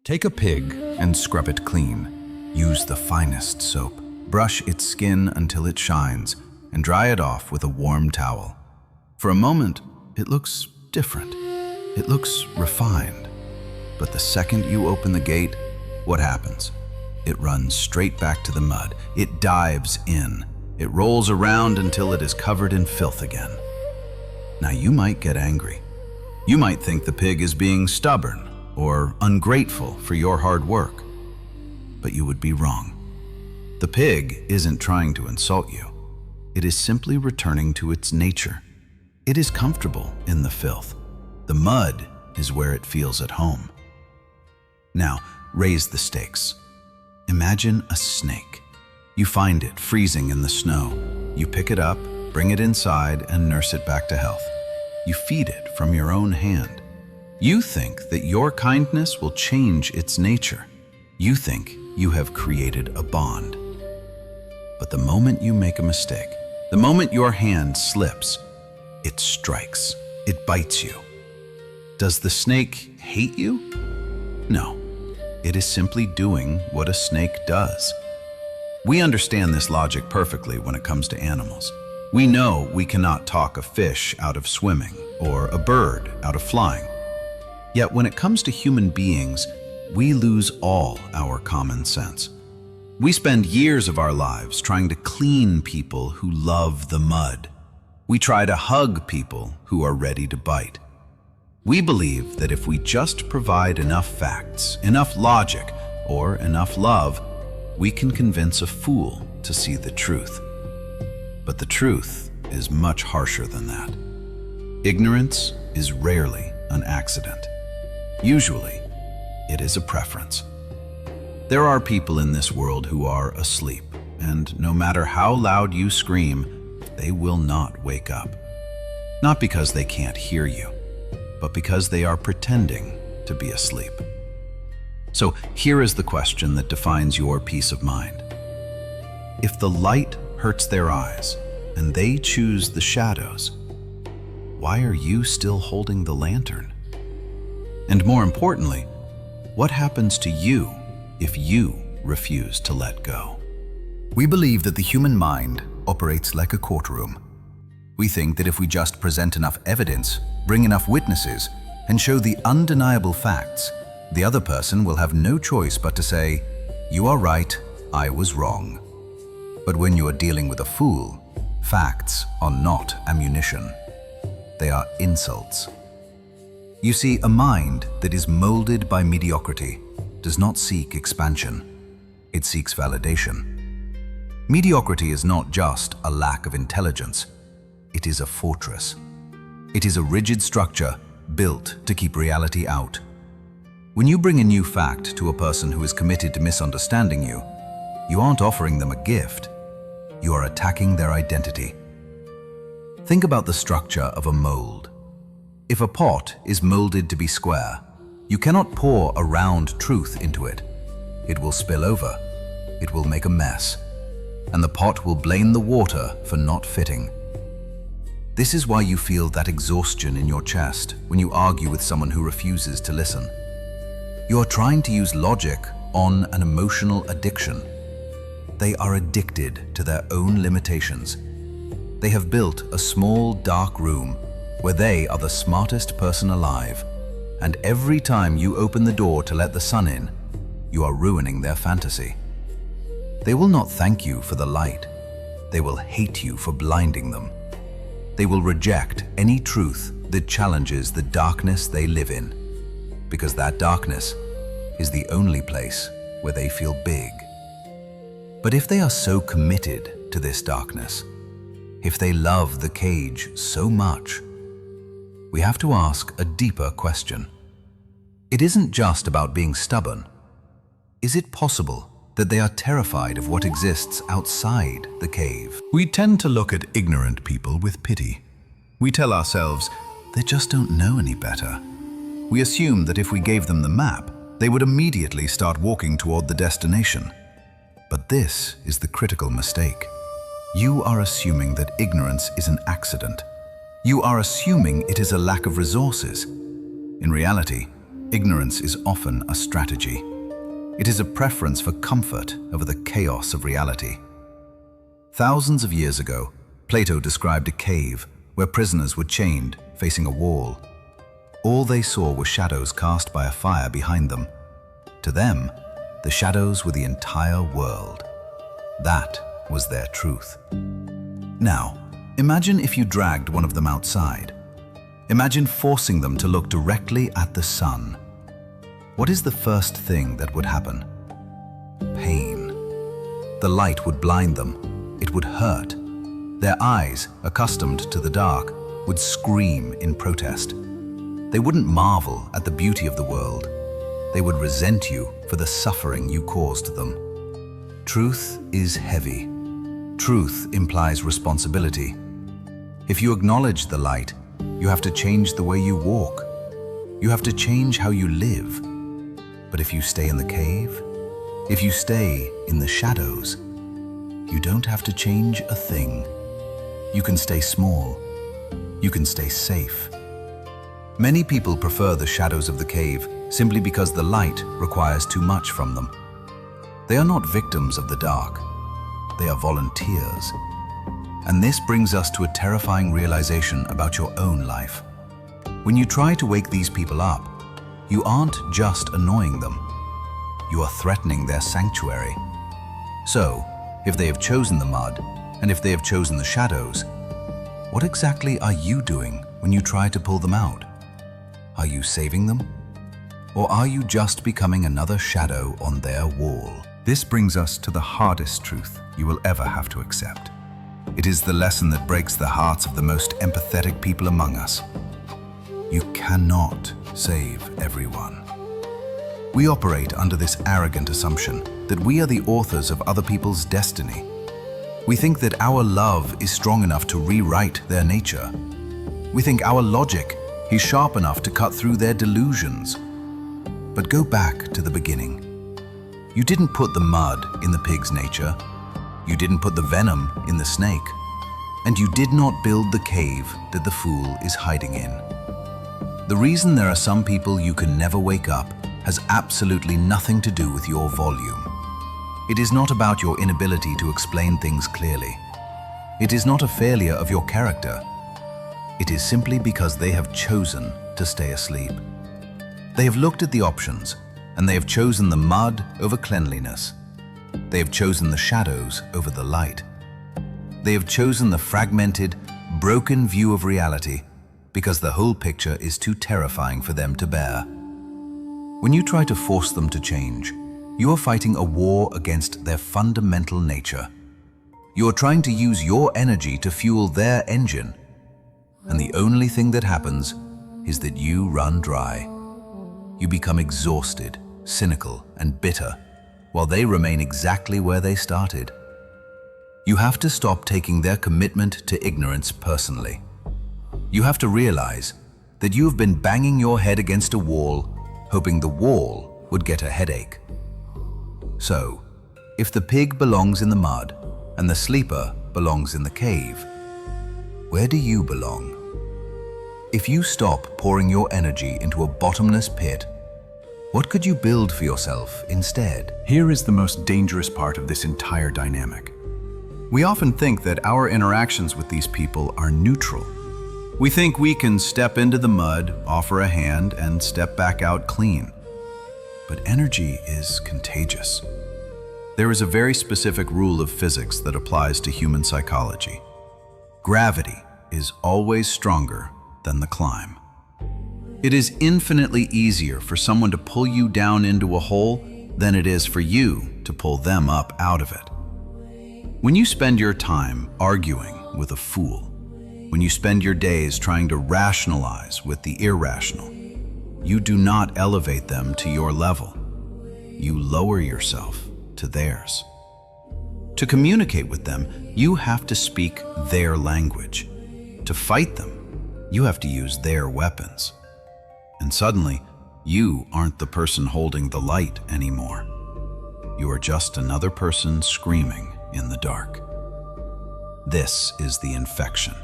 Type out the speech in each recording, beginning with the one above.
Take a pig and scrub it clean. Use the finest soap. Brush its skin until it shines and dry it off with a warm towel. For a moment, it looks different. It looks refined. But the second you open the gate, what happens? It runs straight back to the mud. It dives in. It rolls around until it is covered in filth again. Now you might get angry. You might think the pig is being stubborn or ungrateful for your hard work. But you would be wrong. The pig isn't trying to insult you. It is simply returning to its nature. It is comfortable in the filth. The mud is where it feels at home. Now, raise the stakes. Imagine a snake. You find it freezing in the snow. You pick it up, bring it inside, and nurse it back to health. You feed it from your own hand. You think that your kindness will change its nature. You think you have created a bond. But the moment you make a mistake, the moment your hand slips, it strikes, it bites you. Does the snake hate you? No, it is simply doing what a snake does. We understand this logic perfectly when it comes to animals. We know we cannot talk a fish out of swimming or a bird out of flying. Yet when it comes to human beings, we lose all our common sense. We spend years of our lives trying to clean people who love the mud. We try to hug people who are ready to bite. We believe that if we just provide enough facts, enough logic, or enough love, we can convince a fool to see the truth. But the truth is much harsher than that. Ignorance is rarely an accident. Usually, it is a preference. There are people in this world who are asleep, and no matter how loud you scream, they will not wake up. Not because they can't hear you, but because they are pretending to be asleep. So here is the question that defines your peace of mind. If the light hurts their eyes and they choose the shadows, why are you still holding the lantern? And more importantly, what happens to you if you refuse to let go? We believe that the human mind operates like a courtroom. We think that if we just present enough evidence, bring enough witnesses, and show the undeniable facts, the other person will have no choice but to say, "You are right, I was wrong." But when you are dealing with a fool, facts are not ammunition. They are insults. You see, a mind that is molded by mediocrity does not seek expansion. It seeks validation. Mediocrity is not just a lack of intelligence. It is a fortress. It is a rigid structure built to keep reality out. When you bring a new fact to a person who is committed to misunderstanding you, you aren't offering them a gift. You are attacking their identity. Think about the structure of a mold. If a pot is molded to be square, you cannot pour a round truth into it. It will spill over. It will make a mess. And the pot will blame the water for not fitting. This is why you feel that exhaustion in your chest when you argue with someone who refuses to listen. You are trying to use logic on an emotional addiction. They are addicted to their own limitations. They have built a small, dark room where they are the smartest person alive, and every time you open the door to let the sun in, you are ruining their fantasy. They will not thank you for the light. They will hate you for blinding them. They will reject any truth that challenges the darkness they live in, because that darkness is the only place where they feel big. But if they are so committed to this darkness, if they love the cage so much, we have to ask a deeper question. It isn't just about being stubborn. Is it possible that they are terrified of what exists outside the cave? We tend to look at ignorant people with pity. We tell ourselves, they just don't know any better. We assume that if we gave them the map, they would immediately start walking toward the destination. But this is the critical mistake. You are assuming that ignorance is an accident. You are assuming it is a lack of resources. In reality, ignorance is often a strategy. It is a preference for comfort over the chaos of reality. Thousands of years ago, Plato described a cave where prisoners were chained, facing a wall. All they saw were shadows cast by a fire behind them. To them, the shadows were the entire world. That was their truth. Now, imagine if you dragged one of them outside. Imagine forcing them to look directly at the sun. What is the first thing that would happen? Pain. The light would blind them. It would hurt. Their eyes, accustomed to the dark, would scream in protest. They wouldn't marvel at the beauty of the world. They would resent you for the suffering you caused them. Truth is heavy. Truth implies responsibility. If you acknowledge the light, you have to change the way you walk. You have to change how you live. But if you stay in the cave, if you stay in the shadows, you don't have to change a thing. You can stay small. You can stay safe. Many people prefer the shadows of the cave simply because the light requires too much from them. They are not victims of the dark. They are volunteers. And this brings us to a terrifying realization about your own life. When you try to wake these people up, you aren't just annoying them. You are threatening their sanctuary. So, if they have chosen the mud, and if they have chosen the shadows, what exactly are you doing when you try to pull them out? Are you saving them? Or are you just becoming another shadow on their wall? This brings us to the hardest truth you will ever have to accept. It is the lesson that breaks the hearts of the most empathetic people among us. You cannot save everyone. We operate under this arrogant assumption that we are the authors of other people's destiny. We think that our love is strong enough to rewrite their nature. We think our logic is sharp enough to cut through their delusions. But go back to the beginning. You didn't put the mud in the pig's nature. You didn't put the venom in the snake. And you did not build the cave that the fool is hiding in. The reason there are some people you can never wake up has absolutely nothing to do with your volume. It is not about your inability to explain things clearly. It is not a failure of your character. It is simply because they have chosen to stay asleep. They have looked at the options, and they have chosen the mud over cleanliness. They have chosen the shadows over the light. They have chosen the fragmented, broken view of reality because the whole picture is too terrifying for them to bear. When you try to force them to change, you are fighting a war against their fundamental nature. You are trying to use your energy to fuel their engine, and the only thing that happens is that you run dry. You become exhausted, cynical, and bitter, while they remain exactly where they started. You have to stop taking their commitment to ignorance personally. You have to realize that you have been banging your head against a wall, hoping the wall would get a headache. So, if the pig belongs in the mud and the sleeper belongs in the cave, where do you belong? If you stop pouring your energy into a bottomless pit, what could you build for yourself instead? Here is the most dangerous part of this entire dynamic. We often think that our interactions with these people are neutral. We think we can step into the mud, offer a hand, and step back out clean. But energy is contagious. There is a very specific rule of physics that applies to human psychology. Gravity is always stronger than the climb. It is infinitely easier for someone to pull you down into a hole than it is for you to pull them up out of it. When you spend your time arguing with a fool, when you spend your days trying to rationalize with the irrational, you do not elevate them to your level. You lower yourself to theirs. To communicate with them, you have to speak their language. To fight them, you have to use their weapons. And suddenly, you aren't the person holding the light anymore. You are just another person screaming in the dark. This is the infection.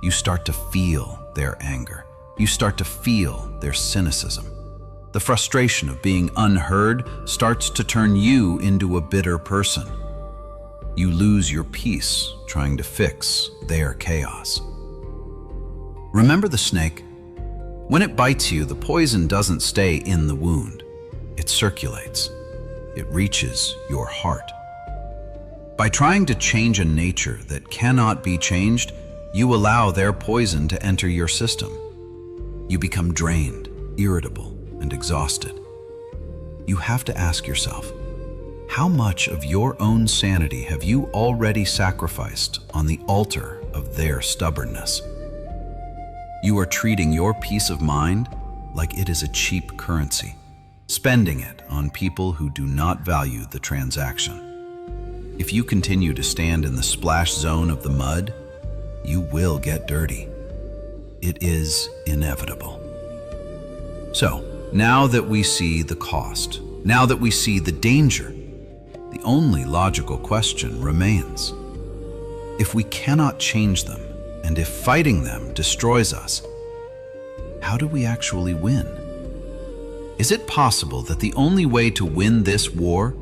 You start to feel their anger. You start to feel their cynicism. The frustration of being unheard starts to turn you into a bitter person. You lose your peace trying to fix their chaos. Remember the snake? When it bites you, the poison doesn't stay in the wound. It circulates. It reaches your heart. By trying to change a nature that cannot be changed, you allow their poison to enter your system. You become drained, irritable, and exhausted. You have to ask yourself, how much of your own sanity have you already sacrificed on the altar of their stubbornness? You are treating your peace of mind like it is a cheap currency, spending it on people who do not value the transaction. If you continue to stand in the splash zone of the mud, you will get dirty. It is inevitable. So, now that we see the cost, now that we see the danger, the only logical question remains. If we cannot change them, and if fighting them destroys us, how do we actually win? Is it possible that the only way to win this war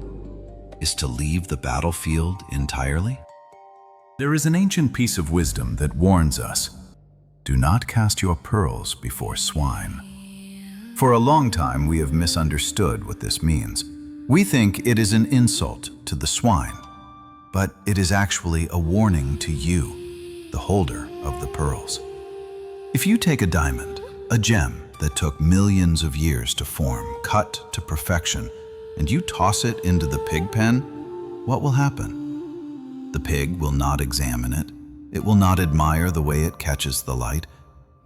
is to leave the battlefield entirely? There is an ancient piece of wisdom that warns us, do not cast your pearls before swine. For a long time, we have misunderstood what this means. We think it is an insult to the swine, but it is actually a warning to you, the holder of the pearls. If you take a diamond, a gem that took millions of years to form, cut to perfection, and you toss it into the pig pen, what will happen? The pig will not examine it. It will not admire the way it catches the light.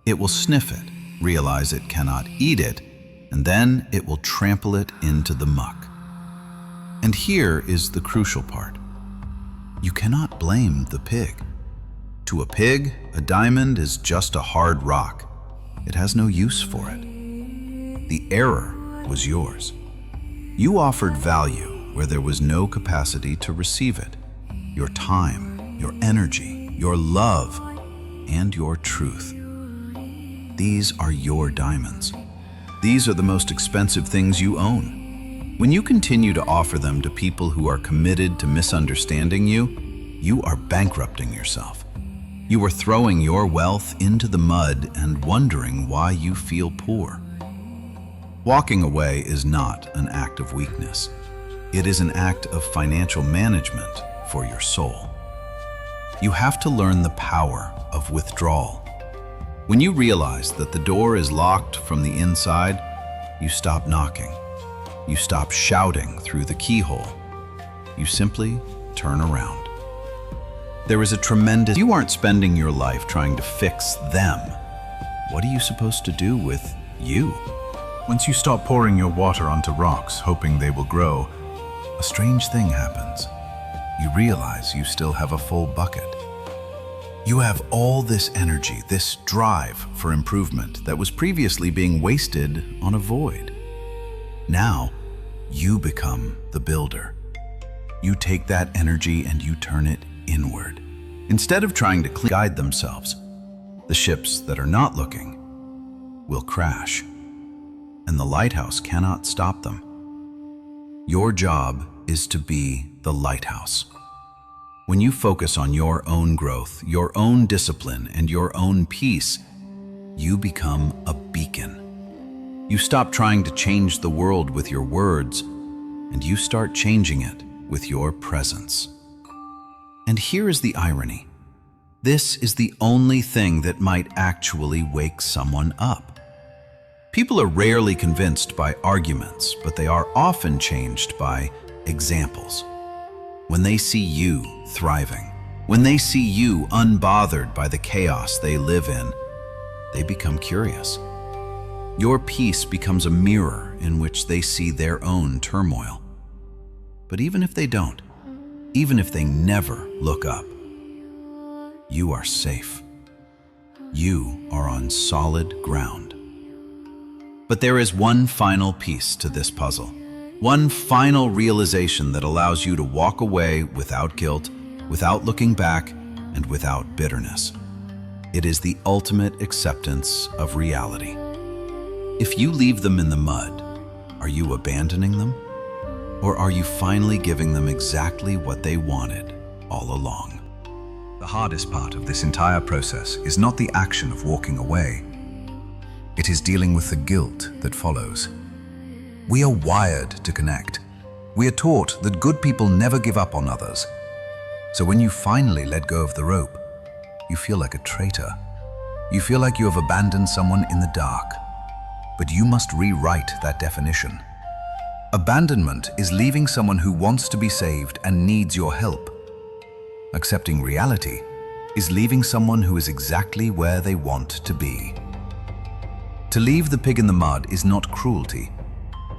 It will sniff it, realize it cannot eat it, and then it will trample it into the muck. And here is the crucial part. You cannot blame the pig. To a pig, a diamond is just a hard rock. It has no use for it. The error was yours. You offered value where there was no capacity to receive it. Your time, your energy, your love, and your truth. These are your diamonds. These are the most expensive things you own. When you continue to offer them to people who are committed to misunderstanding you, you are bankrupting yourself. You are throwing your wealth into the mud and wondering why you feel poor. Walking away is not an act of weakness. It is an act of financial management for your soul. You have to learn the power of withdrawal. When you realize that the door is locked from the inside, you stop knocking. You stop shouting through the keyhole. You simply turn around. There is a tremendous... You aren't spending your life trying to fix them. What are you supposed to do with you? Once you stop pouring your water onto rocks, hoping they will grow, a strange thing happens. You realize you still have a full bucket. You have all this energy, this drive for improvement that was previously being wasted on a void. Now, you become the builder. You take that energy and you turn it inward. Instead of trying to guide themselves, the ships that are not looking will crash, and the lighthouse cannot stop them. Your job is to be the lighthouse. When you focus on your own growth, your own discipline, and your own peace, you become a beacon. You stop trying to change the world with your words, and you start changing it with your presence. And here is the irony. This is the only thing that might actually wake someone up. People are rarely convinced by arguments, but they are often changed by examples. When they see you thriving, when they see you unbothered by the chaos they live in, they become curious. Your peace becomes a mirror in which they see their own turmoil. But even if they don't, even if they never look up, you are safe. You are on solid ground. But there is one final piece to this puzzle. One final realization that allows you to walk away without guilt, without looking back, and without bitterness. It is the ultimate acceptance of reality. If you leave them in the mud, Are you abandoning them? Or are you finally giving them exactly what they wanted all along? The hardest part of this entire process is not the action of walking away. It is dealing with the guilt that follows. We are wired to connect. We are taught that good people never give up on others. So when you finally let go of the rope, you feel like a traitor. You feel like you have abandoned someone in the dark. But you must rewrite that definition. Abandonment is leaving someone who wants to be saved and needs your help. Accepting reality is leaving someone who is exactly where they want to be. To leave the pig in the mud is not cruelty.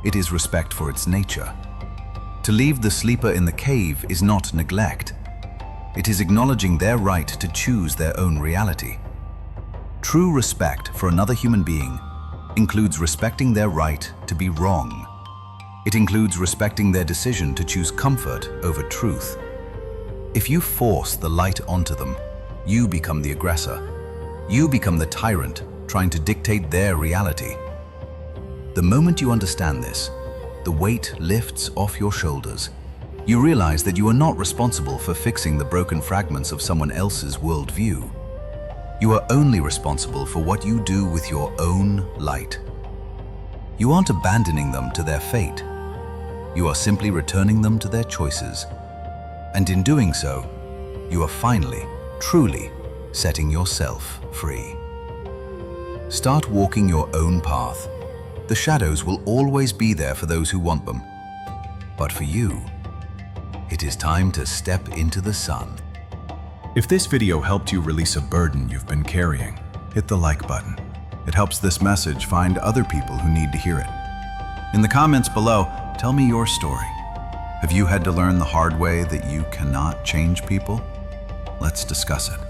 It is respect for its nature. To leave the sleeper in the cave is not neglect. It is acknowledging their right to choose their own reality. True respect for another human being includes respecting their right to be wrong. It includes respecting their decision to choose comfort over truth. If you force the light onto them, you become the aggressor. You become the tyrant trying to dictate their reality. The moment you understand this, the weight lifts off your shoulders. You realize that you are not responsible for fixing the broken fragments of someone else's worldview. You are only responsible for what you do with your own light. You aren't abandoning them to their fate. You are simply returning them to their choices. And in doing so, you are finally, truly setting yourself free. Start walking your own path. The shadows will always be there for those who want them. But for you, it is time to step into the sun. If this video helped you release a burden you've been carrying, hit the like button. It helps this message find other people who need to hear it. In the comments below, tell me your story. Have you had to learn the hard way that you cannot change people? Let's discuss it.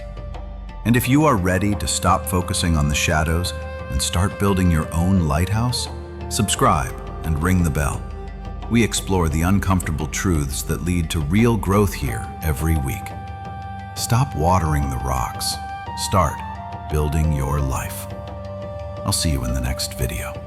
And if you are ready to stop focusing on the shadows and start building your own lighthouse, subscribe and ring the bell. We explore the uncomfortable truths that lead to real growth here every week. Stop watering the rocks. Start building your life. I'll see you in the next video.